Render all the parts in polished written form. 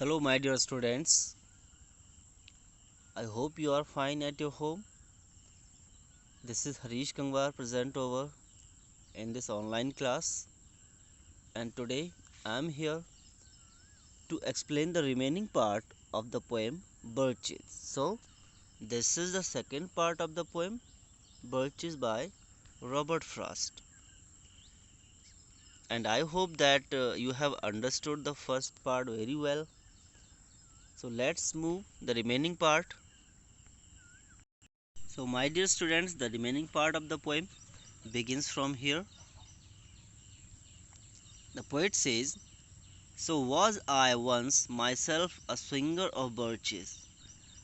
Hello, my dear students. I hope you are fine at your home. This is Harish Kangwar present over in this online class, and today I am here to explain the remaining part of the poem Birches. So, this is the second part of the poem Birches by Robert Frost, and I hope that you have understood the first part very well. So, let's move the remaining part. So, my dear students, the remaining part of the poem begins from here. The poet says, "So was I once myself a swinger of birches."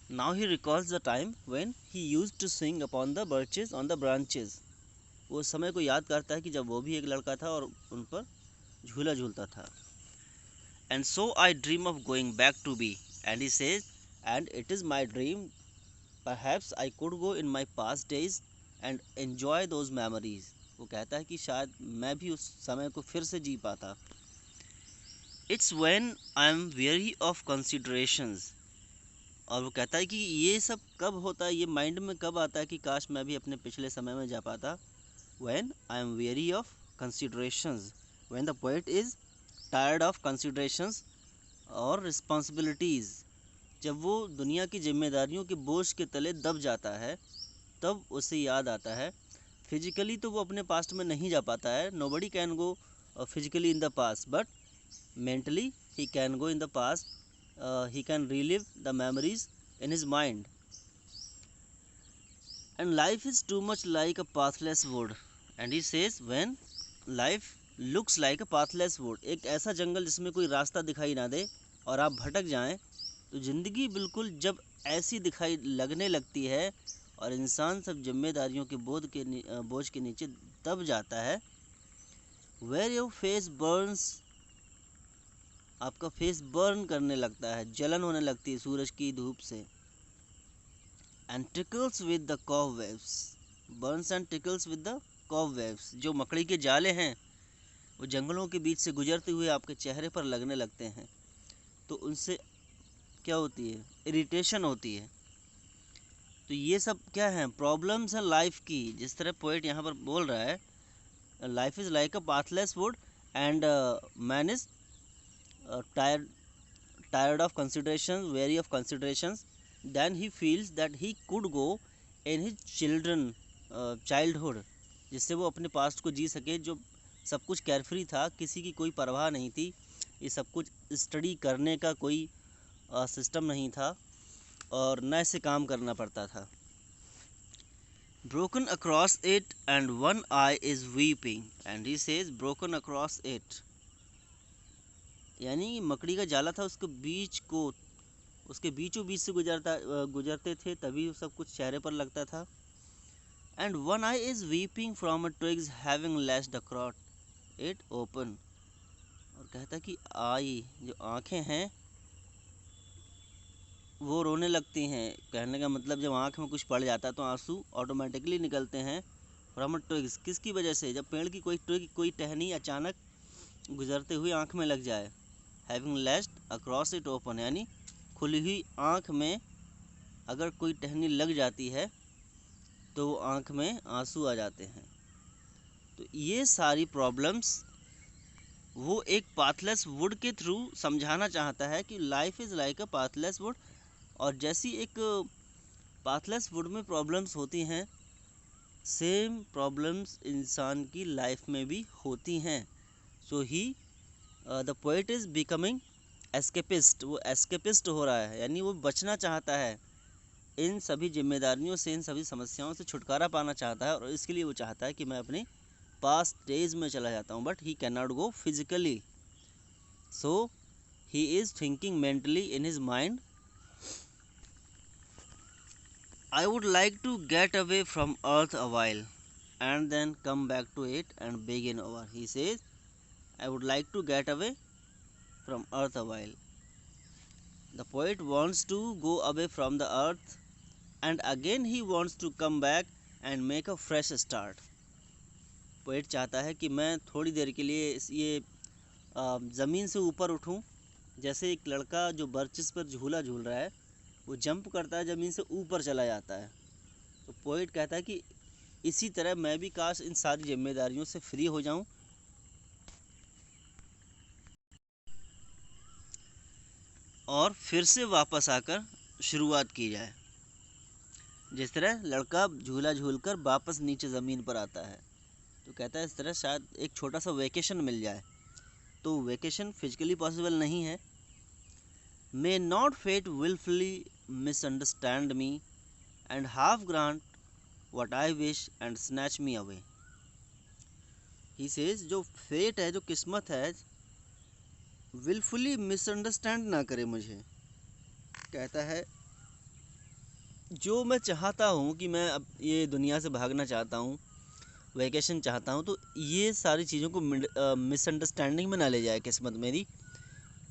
Now he recalls the time when he used to swing upon the birches on the branches. वो समय को याद करता है कि जब वो भी एक लड़का था और उन पर झूला झूलता था. And so I dream of going back to be. And he says, and it is my dream. Perhaps I could go in my past days and enjoy those memories. वो कहता है कि शायद मैं भी उस समय को फिर से जी पाता. It's when I'm weary of considerations. और वो कहता है कि ये सब कब होता है, ये माइंड में कब आता है कि काश मैं भी अपने पिछले समय में जा पाता. When I am weary of considerations. When the poet is tired of considerations और responsibilities. जब वो दुनिया की जिम्मेदारियों के बोझ के तले दब जाता है तब उसे याद आता है. फिजिकली तो वो अपने पास्ट में नहीं जा पाता है. Nobody can go physically in the past, but mentally he can go in the past. He can relive the memories in his mind. And life is too much like a pathless wood. And he says, when life looks like a pathless wood, एक ऐसा जंगल जिसमें कोई रास्ता दिखाई ना दे और आप भटक जाएं, तो ज़िंदगी बिल्कुल जब ऐसी दिखाई लगने लगती है और इंसान सब जिम्मेदारियों के बोझ के नीचे दब जाता है. Where your face burns, आपका फेस बर्न करने लगता है, जलन होने लगती है सूरज की धूप से. And tickles with the cobwebs, Burns and tickles with the cobwebs. जो मकड़ी के जाले हैं वो जंगलों के बीच से गुजरते हुए आपके चेहरे पर लगने लगते हैं, तो उनसे क्या होती है, इरिटेशन होती है. तो ये सब क्या है, प्रॉब्लम्स हैं लाइफ की. जिस तरह पोएट यहाँ पर बोल रहा है, life is like a pathless would and man is tired of considerations, weary of considerations. Then he feels that he could go in his childhood, जिससे वो अपने पास्ट को जी सके, जो सब कुछ केयरफ्री था, किसी की कोई परवाह नहीं थी, ये सब कुछ स्टडी करने का कोई सिस्टम नहीं था और न ऐसे काम करना पड़ता था. Broken across it and one eye is weeping. And he says broken across it, यानी मकड़ी का जाला था, उसके बीचों बीच से गुजरते थे तभी सब कुछ चेहरे पर लगता था. And one eye is weeping from a twigs having laced across it open. और कहता कि आई, जो आँखें हैं वो रोने लगती हैं. कहने का मतलब जब आँख में कुछ पड़ जाता तो आंसू ऑटोमेटिकली निकलते हैं. फ्रॉम अ ट्विग्स, किसकी वजह से, जब पेड़ की कोई ट्विग, कोई टहनी अचानक गुजरते हुए आँख में लग जाए. हैविंग लेस्ड अक्रॉस इट ओपन, यानी खुली हुई आँख में अगर कोई टहनी लग जाती है तो आँख में आंसू आ जाते हैं. तो ये सारी प्रॉब्लम्स वो एक पाथलेस वुड के थ्रू समझाना चाहता है कि life is like a pathless would. और जैसी एक पाथलेस वुड में प्रॉब्लम्स होती हैं, सेम प्रॉब्लम्स इंसान की लाइफ में भी होती हैं. So he the poet is becoming escapist. वो एस्केपिस्ट हो रहा है, यानी वो बचना चाहता है इन सभी जिम्मेदारियों से, इन सभी समस्याओं से छुटकारा पाना चाहता है. और इसके लिए वो चाहता है कि मैं अपने पास्ट डेज में चला जाता हूँ, but he can not go physically. So he is thinking mentally in his mind. I would like to get away from earth a while and then come back to it and begin over. He says, I would like to get away from earth a while. The poet wants to go away from the earth and again he wants to come back and make a fresh start. Poet चाहता है कि मैं थोड़ी देर के लिए ये ज़मीन से ऊपर उठूं जैसे एक लड़का जो बर्चेस पर झूला झूल रहा है वो जंप करता है, ज़मीन से ऊपर चला जाता है। तो पोइट कहता है कि इसी तरह मैं भी काश इन सारी जिम्मेदारियों से फ्री हो जाऊं और फिर से वापस आकर शुरुआत की जाए। जिस तरह लड़का झूला झूलकर वापस नीचे ज़मीन पर आता है, तो कहता है इस तरह शायद एक छोटा सा वेकेशन मिल जाए। तो वेकेशन फिजिकली पॉसिबल नहीं है। May not fate wilfully misunderstand me and half grant what I wish and snatch me away. He says जो फेट है, जो किस्मत है, विलफुली मिसअंडरस्टैंड ना करे मुझे। कहता है जो मैं चाहता हूँ कि मैं अब ये दुनिया से भागना चाहता हूँ, वैकेशन चाहता हूँ, तो ये सारी चीज़ों को मिसअंडरस्टैंडिंग में ना ले जाए किस्मत मेरी,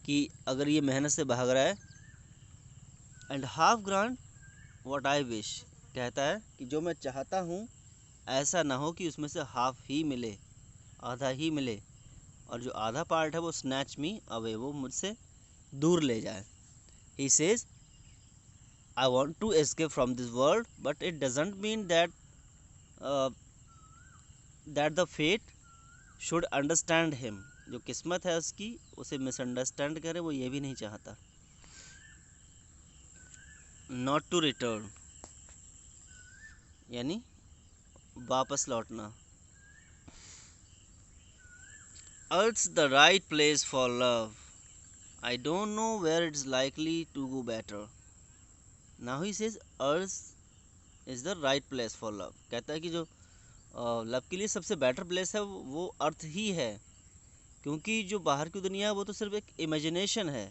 कि अगर ये मेहनत से भाग रहा है। And half grant what I wish, कहता है कि जो मैं चाहता हूँ ऐसा ना हो कि उसमें से हाफ ही मिले, आधा ही मिले, और जो आधा पार्ट है वो स्नैच मी अवे, वो मुझसे दूर ले जाए। He says I want to escape from this world, but it doesn't mean uh, that the fate should understand him. जो किस्मत है उसकी उसे मिसअंडरस्टैंड करे, वो ये भी नहीं चाहता। Not to return, यानी वापस लौटना। Earth's the right place for love. I don't know where it's likely to go better. Now he says Earth is the right place for love. कहता है कि जो लव के लिए सबसे बेटर प्लेस है वो अर्थ ही है, क्योंकि जो बाहर की दुनिया है वो तो सिर्फ एक इमेजिनेशन है।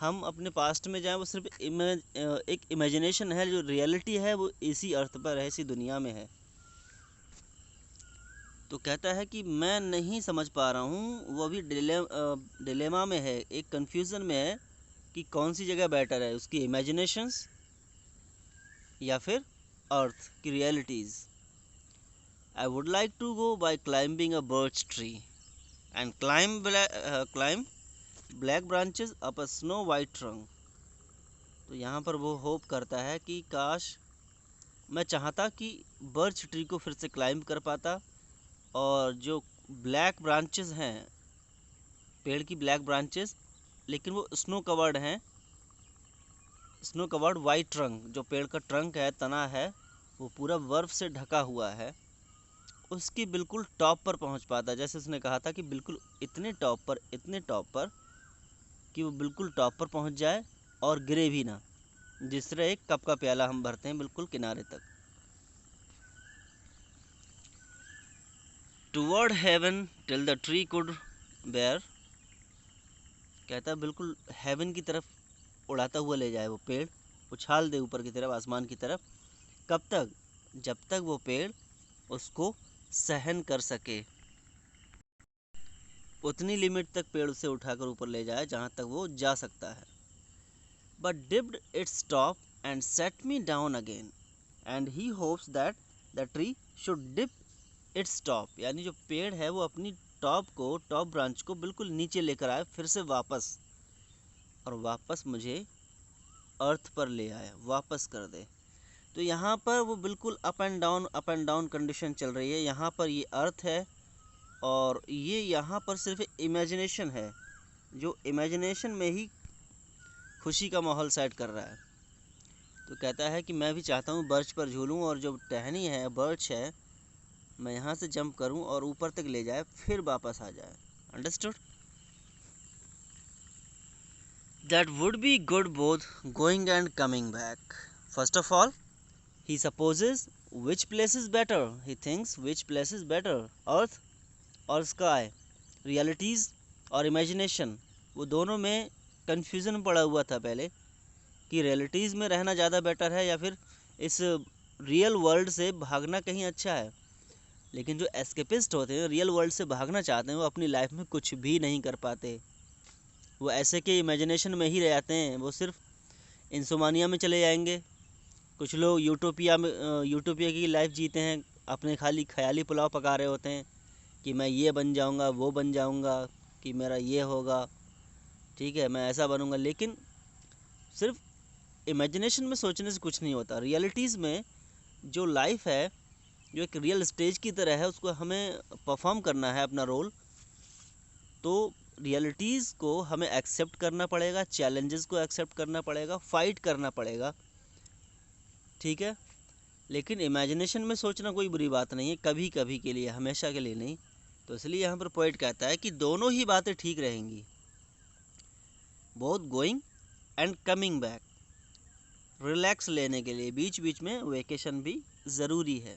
हम अपने पास्ट में जाएं वो सिर्फ एक इमेजिनेशन है। जो रियलिटी है वो इसी अर्थ पर है, इसी दुनिया में है। तो कहता है कि मैं नहीं समझ पा रहा हूँ, वो अभी डिलेमा में है, एक कन्फ्यूज़न में है कि कौन सी जगह बेटर है, उसकी इमेजिनेशंस या फिर अर्थ की realities. I would like to go by climbing a birch tree and climb black branches up a snow white trunk। तो यहाँ पर वो होप करता है कि काश मैं चाहता कि बर्च ट्री को फिर से क्लाइंब कर पाता, और जो ब्लैक ब्रांचेस हैं, पेड़ की ब्लैक ब्रांचेस, लेकिन वो स्नो कवर्ड हैं, स्नो कवर्ड वाइट ट्रंक, जो पेड़ का ट्रंक है, तना है, वो पूरा बर्फ़ से ढका हुआ है, उसकी बिल्कुल टॉप पर पहुंच पाता। जैसे उसने कहा था कि बिल्कुल इतने टॉप पर कि वो बिल्कुल टॉप पर पहुंच जाए और गिरे भी ना, जिस तरह एक कप का प्याला हम भरते हैं बिल्कुल किनारे तक। Toward heaven till the tree could bear, कहता है बिल्कुल हेवन की तरफ उड़ाता हुआ ले जाए वो पेड़, उछाल दे ऊपर की तरफ, आसमान की तरफ। कब तक? जब तक वो पेड़ उसको सहन कर सके, उतनी लिमिट तक पेड़ उसे उठाकर ऊपर ले जाए जहाँ तक वो जा सकता है। But dipped its top and set me down again, and he hopes that the tree should dip its top, यानी जो पेड़ है वो अपनी टॉप ब्रांच को बिल्कुल नीचे लेकर आए फिर से वापस, और वापस मुझे अर्थ पर ले आए, वापस कर दे। तो यहाँ पर वो बिल्कुल अप एंड डाउन कंडीशन चल रही है। यहाँ पर ये अर्थ है और ये यहाँ पर सिर्फ इमेजिनेशन है, जो इमेजिनेशन में ही खुशी का माहौल सेट कर रहा है। तो कहता है कि मैं भी चाहता हूँ बर्च पर झूलूँ, और जो टहनी है, बर्च है, मैं यहाँ से जंप करूँ और ऊपर तक ले जाए फिर वापस आ जाए। Understood? That would be good both going and coming back. First of all he supposes which place is better, he thinks which place is better, earth और स्काई, रियलिटीज़ और इमेजिनेशन। वो दोनों में कन्फ्यूज़न पड़ा हुआ था पहले कि रियलिटीज़ में रहना ज़्यादा बेटर है या फिर इस रियल वर्ल्ड से भागना कहीं अच्छा है। लेकिन जो एस्केपिस्ट होते हैं, रियल वर्ल्ड से भागना चाहते हैं, वो अपनी लाइफ में कुछ भी नहीं कर पाते। वो ऐसे के इमेजिनेशन में ही रह जाते हैं, वो सिर्फ इंसोमानिया में चले जाएंगे। कुछ लोग यूटोपिया की लाइफ जीते हैं, अपने खाली ख्याली पुलाव पका रहे होते हैं कि मैं ये बन जाऊंगा, वो बन जाऊंगा, कि मेरा ये होगा। ठीक है, मैं ऐसा बनूंगा। लेकिन सिर्फ इमेजिनेशन में सोचने से कुछ नहीं होता। रियलिटीज़ में जो लाइफ है, जो एक रियल स्टेज की तरह है, उसको हमें परफॉर्म करना है अपना रोल। तो रियलिटीज़ को हमें एक्सेप्ट करना पड़ेगा, चैलेंजेस को एक्सेप्ट करना पड़ेगा, फाइट करना पड़ेगा, ठीक है। लेकिन इमेजिनेशन में सोचना कोई बुरी बात नहीं है, कभी कभी के लिए, हमेशा के लिए नहीं। तो इसलिए यहाँ पर पोइट कहता है कि दोनों ही बातें ठीक रहेंगी, both going and coming back. Relax लेने के लिए बीच बीच में वेकेशन भी ज़रूरी है।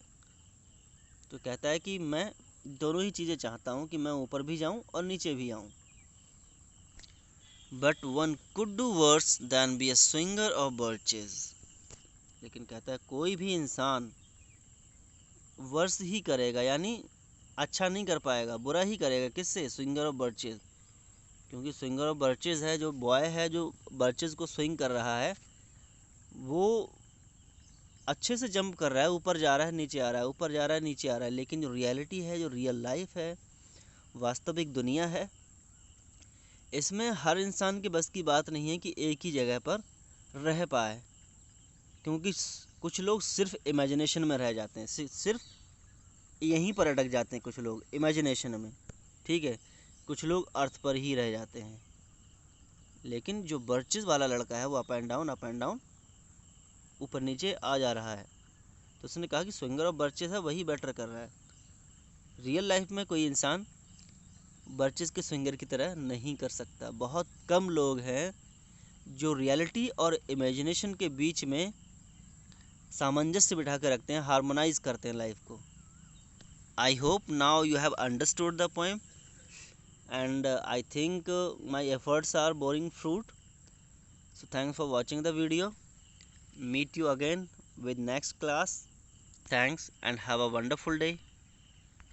तो कहता है कि मैं दोनों ही चीज़ें चाहता हूँ, कि मैं ऊपर भी जाऊँ और नीचे भी आऊँ। But one could do worse than be a swinger of birches. लेकिन कहता है कोई भी इंसान वर्स ही करेगा, यानी अच्छा नहीं कर पाएगा, बुरा ही करेगा। किससे? Swinger of birches. क्योंकि स्विंगर ऑफ बर्चेज है, जो बॉय है जो बर्चेज को स्विंग कर रहा है, वो अच्छे से जंप कर रहा है, ऊपर जा रहा है नीचे आ रहा है, ऊपर जा रहा है नीचे आ रहा है। लेकिन जो रियलिटी है, जो रियल लाइफ है, वास्तविक दुनिया है, इसमें हर इंसान के बस की बात नहीं है कि एक ही जगह पर रह पाए। क्योंकि कुछ लोग सिर्फ इमेजिनेशन में रह जाते हैं, सिर्फ यहीं पर अटक जाते हैं कुछ लोग इमेजिनेशन में, ठीक है। कुछ लोग अर्थ पर ही रह जाते हैं। लेकिन जो बर्चेज वाला लड़का है, वो अप एंड डाउन, ऊपर नीचे आ जा रहा है। तो उसने कहा कि स्विंगर ऑफ बर्चेज है, वही बेटर कर रहा है। रियल लाइफ में कोई इंसान बर्चेज के स्विंगर की तरह नहीं कर सकता। बहुत कम लोग हैं जो रियलिटी और इमेजिनेशन के बीच में सामंजस्य बिठा कर रखते हैं, हार्मोनाइज करते हैं लाइफ को। I hope now you have understood the poem, and I think my efforts are bearing fruit. So thanks for watching the video. Meet you again with next class. Thanks and have a wonderful day.